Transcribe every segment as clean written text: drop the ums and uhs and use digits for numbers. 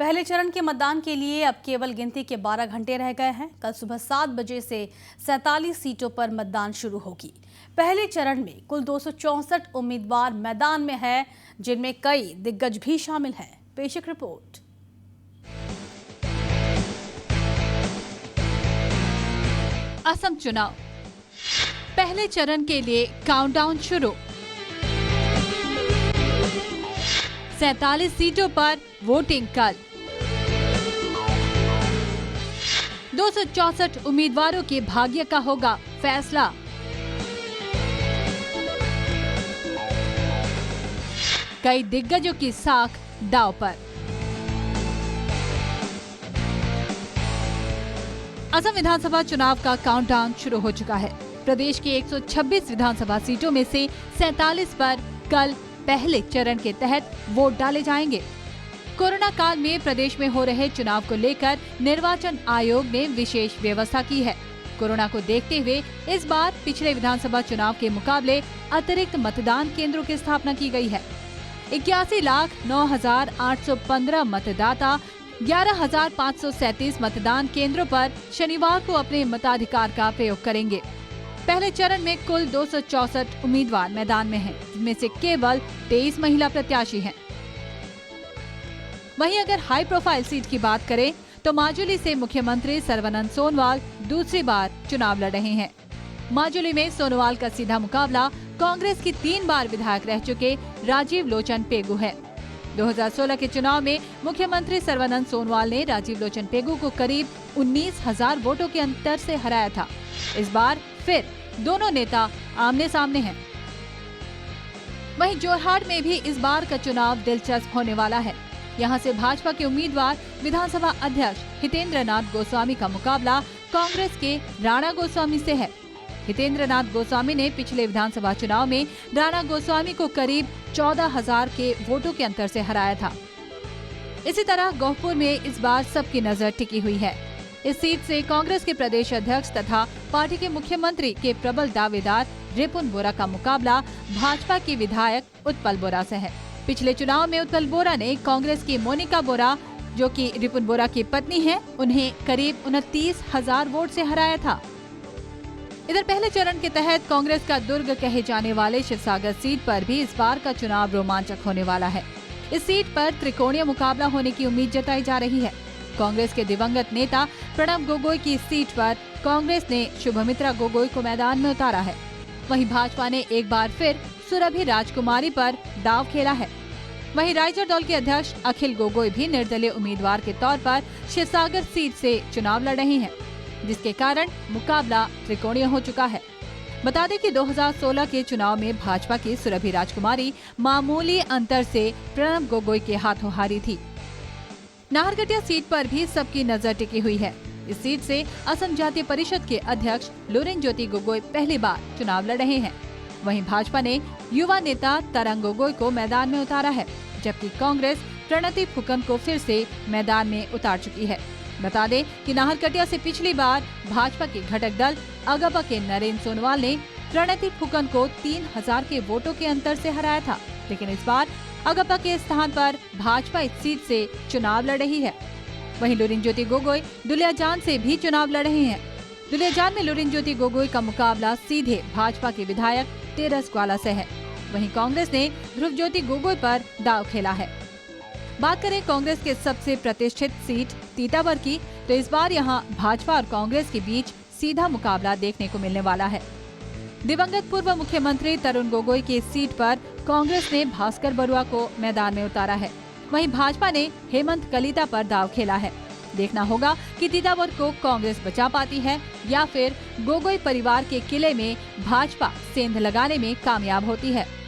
पहले चरण के मतदान के लिए अब केवल गिनती के 12 घंटे रह गए हैं। कल सुबह 7 बजे से 47 सीटों पर मतदान शुरू होगी। पहले चरण में कुल 264 उम्मीदवार मैदान में हैं, जिनमें कई दिग्गज भी शामिल हैं। पेश एक रिपोर्ट। असम चुनाव पहले चरण के लिए काउंटडाउन शुरू। 47 सीटों पर वोटिंग कल। 264 उम्मीदवारों के भाग्य का होगा फैसला। कई दिग्गजों की साख दांव पर। असम विधानसभा चुनाव का काउंटडाउन शुरू हो चुका है। प्रदेश की 126 विधानसभा सीटों में से 47 पर कल पहले चरण के तहत वोट डाले जाएंगे। कोरोना काल में प्रदेश में हो रहे चुनाव को लेकर निर्वाचन आयोग ने विशेष व्यवस्था की है। कोरोना को देखते हुए इस बार पिछले विधानसभा चुनाव के मुकाबले अतिरिक्त मतदान केंद्रों की स्थापना की गई है। 81,09,815 मतदाता 11,537 मतदान केंद्रों पर शनिवार को अपने मताधिकार का प्रयोग करेंगे। पहले चरण में कुल 264 उम्मीदवार मैदान में हैं, जिनमें से केवल 23 महिला प्रत्याशी हैं। वहीं अगर हाई प्रोफाइल सीट की बात करें तो माजुली से मुख्यमंत्री सर्बानंद सोनोवाल दूसरी बार चुनाव लड़ रहे हैं। माजुली में सोनोवाल का सीधा मुकाबला कांग्रेस की 3 बार विधायक रह चुके राजीव लोचन पेगू है। 2016 के चुनाव में मुख्यमंत्री सर्बानंद सोनोवाल ने राजीव लोचन पेगू को करीब 19,000 वोटों के अंतर से हराया था। इस बार फिर दोनों नेता आमने सामने हैं। वहीं जोरहाट में भी इस बार का चुनाव दिलचस्प होने वाला है। यहां से भाजपा के उम्मीदवार विधानसभा अध्यक्ष हितेंद्र नाथ गोस्वामी का मुकाबला कांग्रेस के राणा गोस्वामी से है। हितेंद्र नाथ गोस्वामी ने पिछले विधानसभा चुनाव में राणा गोस्वामी को करीब 14,000 के वोटों के अंतर से हराया था। इसी तरह गोहपुर में इस बार सबकी नजर टिकी हुई है। इस सीट से कांग्रेस के प्रदेश अध्यक्ष तथा पार्टी के मुख्यमंत्री के प्रबल दावेदार रिपुन बोरा का मुकाबला भाजपा के विधायक उत्पल बोरा से है। पिछले चुनाव में उत्पल बोरा ने कांग्रेस की मोनिका बोरा, जो कि रिपुन बोरा की पत्नी है, उन्हें करीब 29,000 वोट से हराया था। इधर पहले चरण के तहत कांग्रेस का दुर्ग कहे जाने वाले शिवसागर सीट पर भी इस बार का चुनाव रोमांचक होने वाला है। इस सीट पर त्रिकोणीय मुकाबला होने की उम्मीद जताई जा रही है। कांग्रेस के दिवंगत नेता प्रणब गोगोई की सीट पर कांग्रेस ने शुभमित्रा गोगोई को मैदान में उतारा है। वहीं भाजपा ने एक बार फिर सुरभि राजकुमारी पर दांव खेला है। वहीं राइजर दल के अध्यक्ष अखिल गोगोई भी निर्दलीय उम्मीदवार के तौर पर शिवसागर सीट से चुनाव लड़ रहे हैं, जिसके कारण मुकाबला त्रिकोणीय हो चुका है। बता दें कि 2016 के चुनाव में भाजपा की सुरभि राजकुमारी मामूली अंतर से प्रणब गोगोई के हाथों हारी थी। नाहरकटिया सीट पर भी सबकी नजर टिकी हुई है। इस सीट से असम जातीय परिषद के अध्यक्ष लुरिनज्योति गोगोई पहली बार चुनाव लड़ रहे हैं। वहीं भाजपा ने युवा नेता तरंग गोगोई को मैदान में उतारा है, जबकि कांग्रेस प्रणति फुकन को फिर से मैदान में उतार चुकी है। बता दें कि नाहरकटिया से पिछली बार भाजपा के घटक दल अगपा के नरेंद्र सोनोवाल ने प्रणति फुकन को 3,000 के वोटों के अंतर से हराया था, लेकिन इस बार अगपा के स्थान पर भाजपा इस सीट से चुनाव लड़ रही है। वहीं लुरिनज्योति गोगोई दुलियाजान से भी चुनाव लड़ रहे हैं। दुलियाजान में लुरिनज्योति गोगोई का मुकाबला सीधे भाजपा के विधायक तेरस ग्वाला से है। वहीं कांग्रेस ने ध्रुवज्योति गोगोई पर दांव खेला है। बात करें कांग्रेस के सबसे प्रतिष्ठित सीट तीताबर की, तो इस बार यहां भाजपा और कांग्रेस के बीच सीधा मुकाबला देखने को मिलने वाला है। दिवंगत पूर्व मुख्यमंत्री तरुण गोगोई की सीट पर कांग्रेस ने भास्कर बरुआ को मैदान में उतारा है। वहीं भाजपा ने हेमंत कलिता पर दांव खेला है। देखना होगा कि तीताबर को कांग्रेस बचा पाती है या फिर गोगोई परिवार के किले में भाजपा सेंध लगाने में कामयाब होती है।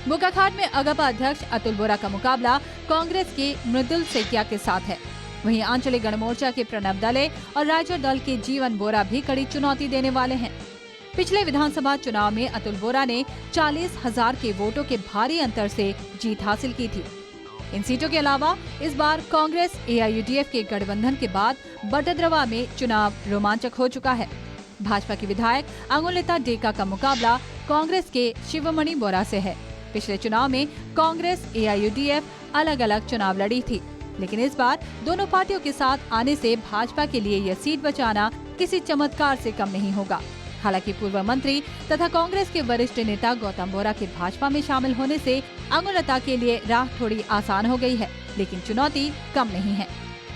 बोकाखाट में अगपा अध्यक्ष अतुल बोरा का मुकाबला कांग्रेस के मृदुल सेकिया के साथ है। वहीं आंचलिक गणमोर्चा के प्रणब दले और राइजर दल के जीवन बोरा भी कड़ी चुनौती देने वाले हैं। पिछले विधानसभा चुनाव में अतुल बोरा ने 40,000 के वोटों के भारी अंतर से जीत हासिल की थी। इन सीटों के अलावा इस बार कांग्रेस AIUDF के गठबंधन के बाद बटद्रवा में चुनाव रोमांचक हो चुका है। भाजपा की विधायक अंगुलिता डेका का मुकाबला कांग्रेस के शिवमणि बोरा से है। पिछले चुनाव में कांग्रेस AIUDF अलग अलग चुनाव लड़ी थी। लेकिन इस बार दोनों पार्टियों के साथ आने से भाजपा के लिए यह सीट बचाना किसी चमत्कार से कम नहीं होगा। हालांकि पूर्व मंत्री तथा कांग्रेस के वरिष्ठ नेता गौतम बोरा के भाजपा में शामिल होने से अंगुलता के लिए राह थोड़ी आसान हो गई है, लेकिन चुनौती कम नहीं है।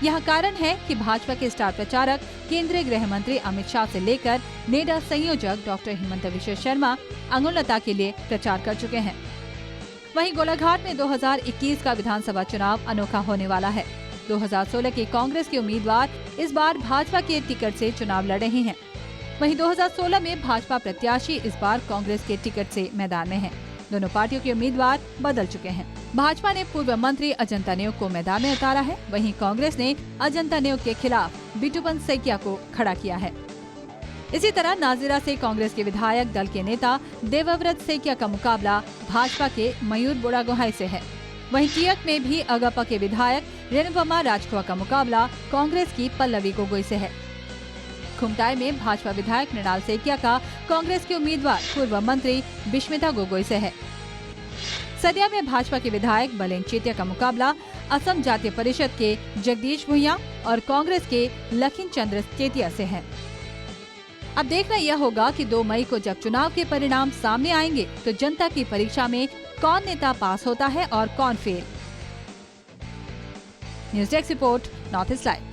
यह कारण है कि भाजपा के स्टार प्रचारक केंद्रीय गृह मंत्री अमित शाह से लेकर नेडा संयोजक डॉक्टर हिमंत विश्व शर्मा अंगुलता के लिए प्रचार कर चुके हैं। वहीं गोलाघाट में 2021 का विधानसभा चुनाव अनोखा होने वाला है। 2016 के कांग्रेस के उम्मीदवार इस बार भाजपा के टिकट से चुनाव लड़ रहे हैं। वहीं 2016 में भाजपा प्रत्याशी इस बार कांग्रेस के टिकट से मैदान में हैं। दोनों पार्टियों के उम्मीदवार बदल चुके हैं। भाजपा ने पूर्व मंत्री अजंता नेओग को मैदान में उतारा है, वहीं कांग्रेस ने अजंता नेओग के खिलाफ बिटूपन सैकिया को खड़ा किया है। इसी तरह नाजिरा से कांग्रेस के विधायक दल के नेता देवव्रत सैकिया का मुकाबला भाजपा के मयूर बुढ़ागोहाई से है। वहीं टियक में भी अगपा के विधायक रेणुपमा राजखुआ का मुकाबला कांग्रेस की पल्लवी गोगोई से है। खुमटाई में भाजपा विधायक मृणाल सैकिया का कांग्रेस के उम्मीदवार पूर्व मंत्री बिस्मिता गोगोई से है। सदिया में भाजपा के विधायक बलेन चेतिया का मुकाबला असम जातीय परिषद के जगदीश भुइयां और कांग्रेस के लखीन चंद्र चेतिया से है। अब देखना यह होगा कि 2 मई को जब चुनाव के परिणाम सामने आएंगे तो जनता की परीक्षा में कौन नेता पास होता है और कौन fail. News desk report, north east live.